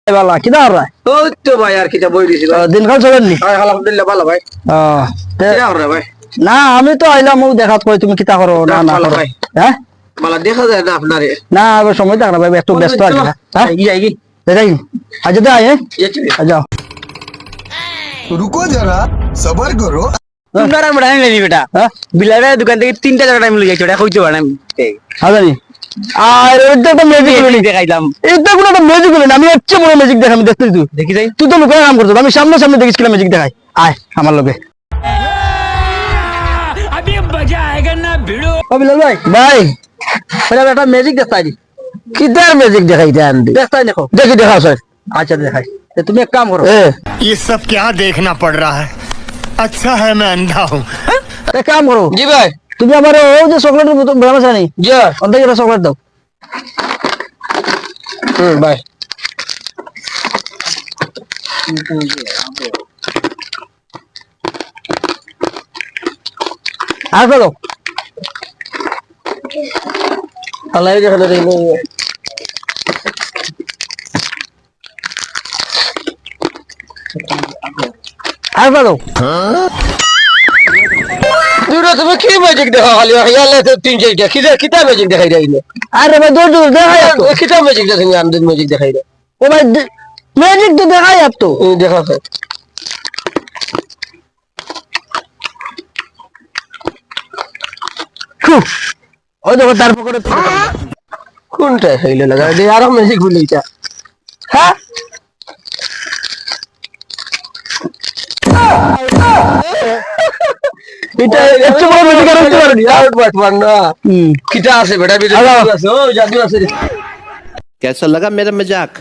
বালা কি দাও রে ওই তো ভাই আর কিটা বই দিছি ভাই দিনকাল চলেননি আলহামদুলিল্লাহ ভালো ভাই কিটা করে ভাই না আমি তো আইলাম ও দেখাত কই তুমি কিতা করো না না ভালো করো ভাই হ্যাঁ মালা দেখা যায় না আপনারে না আবার সময় থাক না ভাই একটু ব্যস্ত আছি হ্যাঁ ই আইগি দেখাই আজ দে আয় যাও रुको जरा सबर करो তোমরা আমরা টাইম লাগি বেটা হ্যাঁ বিলারে দোকান থেকে 3টা জায়গা টাইম লই যাইছো এটা কইতে পারে না হাজারি আর এটা তো ম্যাজিক বলি দেখাইলাম এটা কোনো একটা ম্যাজিক বলি আমি এত বড় ম্যাজিক দেখাম দেখতে তুই দেখি যাই তুই তো লুকায় কাম করছিস আমি সামনে সামনে দেখিস ম্যাজিক দেখাই আয় আমার লগে अभी मजा आएगा ना भिड़ो ও বিলাল ভাই ভাই বলে একটা ম্যাজিক দেখাই দি কিতার ম্যাজিক দেখাই দেন দেখাই দেখো দেখি দেখাও স্যার আচ্ছা দেখাই তো তুমি এক কাম করো এ ये सब क्या देखना पड़ रहा है अच्छा है मैं अंधा हूँ এক কাম করো জি ভাই তুমি আমার ও যে চকলেটের বোতল ব্রাম আছে নি জি অর্ধেক একটা চকলেট দাও ভাই আর দাও আল্লাহ দেখা দেই আর দাও দুটো তুমি কি ম্যাজিক দেখা খালি ইয়ালে তো 3-4টা কিটা ম্যাজিক দেখাই দেইলে আরে ভাই দৌড় দৌড় দেখাই তো কিটা ম্যাজিক দেখা তুমি আমদিন ম্যাজিক দেখাই দে ও ভাই ম্যাজিক তো দেখাই আর তো দেখা তো ওই দেখো তার পকেটে কোনটা হইলো লাগা দে আরো ম্যাজিক ভুলিটা হ্যাঁ এটা এত বড় ম্যাজিক আর হতে পারেনি আউট বাট মারনা হুম কিটা আছে বেটা বিটা আলো। আছে ও জাদু আছে कैसा लगा मेरा मजाक